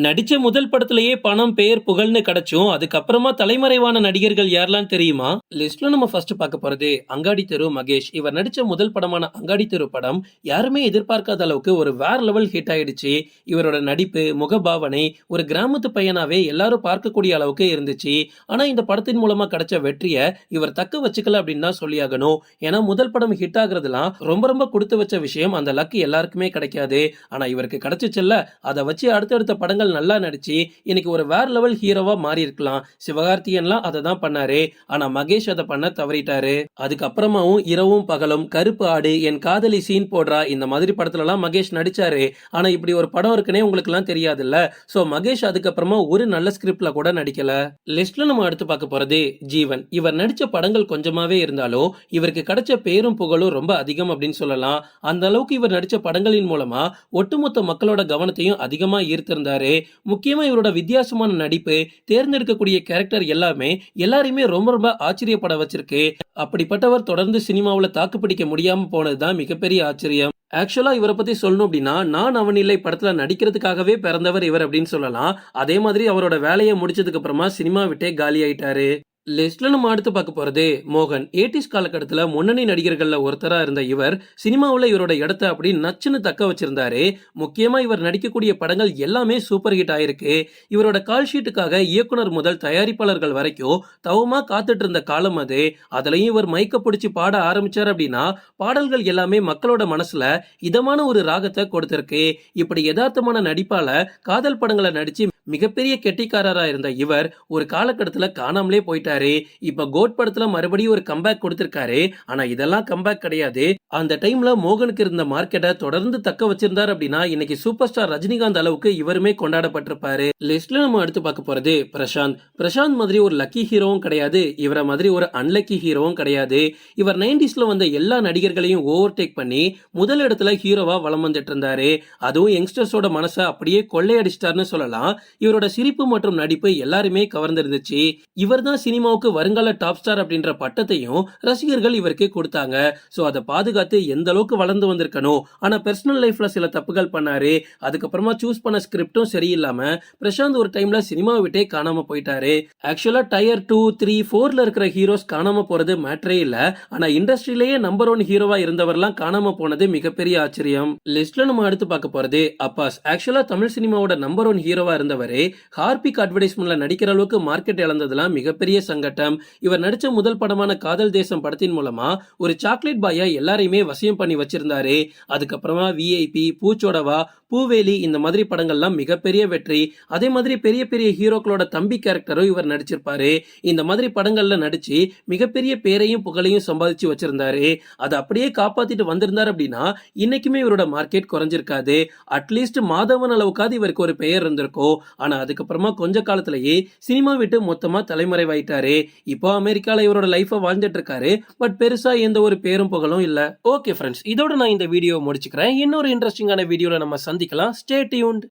நடிச்ச முதல் படத்திலேயே பணம், பெயர், புகழ்னு கிடைச்சும், அதுக்கப்புறமா தலைமறைவான நடிகர்கள் யாரெல்லாம் தெரியுமா? லிஸ்ட்ல நம்ம ஃபர்ஸ்ட் பார்க்க போறது அங்காடி தெரு மகேஷ். இவர் நடிச்ச முதல் படமான அங்காடி தெரு படம் யாருமே எதிர்பார்க்காத அளவுக்கு ஒரு வேற லெவல் ஹிட் ஆயிடுச்சு. இவரோட நடிப்பு, முகபாவனை ஒரு கிராமத்து பையனாவே எல்லாரும் பார்க்கக்கூடிய அளவுக்கு இருந்துச்சு. ஆனா இந்த படத்தின் மூலமா கிடைச்ச வெற்றியை இவர் தக்க வச்சுக்கல அப்படின்னு தான் சொல்லியாகணும். ஏன்னா முதல் படம் ஹிட் ஆகுறதுலாம் ரொம்ப ரொம்ப கொடுத்து வச்ச விஷயம். அந்த லக் எல்லாருக்குமே கிடைக்காது. ஆனா இவருக்கு கிடைச்சிச்சுல்ல, அதை வச்சு அடுத்தடுத்த படங்கள் நல்லா நடிச்சு இன்னைக்கு ஒரு வேற லெவல் ஹீரோவா மாறி இருக்கலாம். சிவகார்த்திகேயன்லாம் அதை தான் பண்ணாரு. ஆனா மகேஷ் அதை பண்ண தவறிட்டாரு. அதுக்கப்புறமாவும் இரவும் பகலும், கருப்பு ஆடு, என் காதலி சீன் போடுறா, இந்த மாதிரி படத்துல எல்லாம் மகேஷ் நடிச்சாரு. ஆனா இப்படி ஒரு படம் இருக்குன்னே உங்களுக்கு எல்லாம் தெரியாதுல்ல. சோ மகேஷ் அதுக்கப்புறமா ஒரு நல்ல ஸ்கிரிப்ட்ல கூட நடிக்கல. லிஸ்ட்ல நம்ம அடுத்து பார்க்க போறது ஜீவன். இவர் நடிச்ச படங்கள் கொஞ்சமாவே இருந்தாலும் இவருக்கு கிடைச்ச பேரும் புகழும் ரொம்ப அதிகம் அப்படின்னு சொல்லலாம். அந்த அளவுக்கு இவர் நடிச்ச படங்களின் மூலமா ஒட்டுமொத்த மக்களோட கவனத்தையும் அதிகமா ஈர்த்திருந்தாரு. முக்கியமா இவரோட வித்தியாசமான நடிப்பு, தேர்ந்தெடுக்கக்கூடிய கேரக்டர் எல்லாமே எல்லாரையுமே ரொம்ப ரொம்ப ஆச்சரியப்பட வச்சிருக்கு. அப்படிப்பட்டவர் தொடர்ந்து சினிமாவுல தாக்கு பிடிக்க முடியாம போனதுதான் மிகப்பெரிய ஆச்சரியம். ஆக்சுவலா இவரை பத்தி சொல்லணும் அப்படின்னா, நான் அவன் இல்லை படத்துல நடிக்கிறதுக்காகவே பிறந்தவர் இவர் அப்படின்னு சொல்லலாம். அதே மாதிரி அவரோட வேலையை முடிச்சதுக்கு அப்புறமா சினிமா விட்டே காலி ஆயிட்டாரு. லிஸ்ட்ல நம்ம அடுத்து பார்க்க போறது மோகன். 80s காலகட்டத்துல முன்னணி நடிகர்கள்ல ஒருத்தரா இருந்த இவர் சினிமாவுல இவரோட இடத்தை அப்படி நச்சுன்னு தக்க வச்சிருந்தாரு. முக்கியமா இவர் நடிக்கக்கூடிய படங்கள் எல்லாமே சூப்பர் ஹிட் ஆயிருக்கு. இவரோட கால் ஷீட்டுக்காக இயக்குனர் முதல் தயாரிப்பாளர்கள் வரைக்கும் தவமா காத்துட்டு இருந்த காலம் அது. அதுலயும் இவர் மைக்க பிடிச்சி பாட ஆரம்பிச்சார் அப்படின்னா பாடல்கள் எல்லாமே மக்களோட மனசுல இதமான ஒரு ராகத்தை கொடுத்திருக்கு. இப்படி யதார்த்தமான நடிப்பால காதல் படங்களை நடிச்சு மிகப்பெரிய கெட்டிக்காரரா இருந்த இவர் ஒரு காலகட்டத்துல காணாமலே போயிட்டாரு. இப்ப கோட் படத்துல மறுபடியும் ஒரு கம்பேக் கொடுத்திருக்காரு. ஆனா இதெல்லாம் கம்பேக் கிடையாது. அந்த டைம்ல மோகனுக்கு இருந்த மார்க்கெட்டை தொடர்ந்து தக்க வச்சிருந்தார் அப்படின்னா இன்னைக்கு சூப்பர் ஸ்டார் ரஜினிகாந்த் அளவுக்கு இவருமே கொண்டாடப்பட்டிருப்பாரு. லிஸ்ட்ல நம்ம அடுத்து பார்க்க போறது பிரசாந்த். பிரசாந்த் மாதிரி ஒரு லக்கி ஹீரோவும் கிடையாது, இவரை மாதிரி ஒரு அன்லக்கி ஹீரோவும் கிடையாது. இவர் 90ஸ்ல வந்த எல்லா நடிகர்களையும் ஓவர் டேக் பண்ணி முதல் இடத்துல ஹீரோவா வலம் வந்துட்டு இருந்தாரு. அதுவும் யங்ஸ்டர்ஸோட மனசை அப்படியே கொள்ளையடிச்சிட்டாருன்னு சொல்லலாம். இவரோட சிரிப்பு மற்றும் நடிப்பு எல்லாருமே கவர்ந்திருந்துச்சு. இவர் தான் சினிமாவுக்கு வருங்கால டாப் ஸ்டார் அப்படின்ற பட்டத்தையும் ரசிகர்கள் இவருக்கு கொடுத்தாங்க. சோ அதை பாதுகாத்து எந்த அளவுக்கு வளர்ந்து வந்திருக்கணும். ஆனா பர்சனல் லைஃப்ல சில தப்புகள் பண்ணாரு. அதுக்கப்புறமா சூஸ் பண்ண ஸ்கிரிப்டும் சரியில்லாம பிரசாந்த் ஒரு டைம்ல சினிமாவை விட்டே காணாம போயிட்டாரு. ஆக்சுவலா டயர் 2, 3, 4ல இருக்கிற ஹீரோஸ் காணாம போறது மேட்டரே இல்ல. ஆனா இண்டஸ்ட்ரியிலேயே நம்பர் 1 ஹீரோவா இருந்தவர்லாம் காணாம போனது மிகப்பெரிய ஆச்சரியம். லிஸ்ட்ல நம்ம அடுத்து பார்க்க போறது அப்பாஸ். ஆக்சுவலா தமிழ் சினிமாவோட நம்பர் 1 ஹீரோவா இருந்தவர் ஹார்பிக் அட்வர்டைஸ்மெண்ட்ல நடிக்கிற அளவுக்கு மார்க்கெட் இழந்ததெல்லாம் மிகப்பெரிய சங்கடம். இவர் நடிச்ச முதல் படமான காதல் தேசம் படத்தின் மூலமா ஒரு சாக்லேட் பாயா எல்லாரையுமே வசியம் பண்ணி வச்சிருந்தாரு. அதுக்கப்புறமா விஐபி, பூச்சோடவா, பூவேலி இந்த மாதிரி படங்கள்லாம் மிகப்பெரிய வெற்றி. அதே மாதிரி பெரிய பெரிய ஹீரோக்களோட தம்பி கேரக்டரும் இவர் நடிச்சிருப்பாரு. இந்த மாதிரி படங்கள்ல நடிச்சு மிகப்பெரிய பேரையும் புகழையும் சம்பாதிச்சு வச்சிருந்தாரு. அதை அப்படியே காப்பாத்திட்டு வந்திருந்தார் அப்படின்னா இன்னைக்குமே இவரோட மார்க்கெட் குறைஞ்சிருக்காது. அட்லீஸ்ட் மாதவன் அளவுக்காவது இவருக்கு ஒரு பெயர் இருந்திருக்கும். ஆனா அதுக்கப்புறமா கொஞ்ச காலத்திலேயே சினிமா விட்டு மொத்தமா தலைமறைவாயிட்டாரு. இப்போ அமெரிக்கால இவரோட லைஃப வாழ்ந்துட்டு இருக்காரு. பட் பெருசா எந்த ஒரு பேரும் புகழும் இல்ல. ஓகே ஃப்ரெண்ட்ஸ், இதோட நான் இந்த வீடியோ முடிச்சுக்கிறேன். இன்னொரு இன்ட்ரெஸ்டிங்கான வீடியோல நம்ம சந்திக்கலாம். Stay tuned.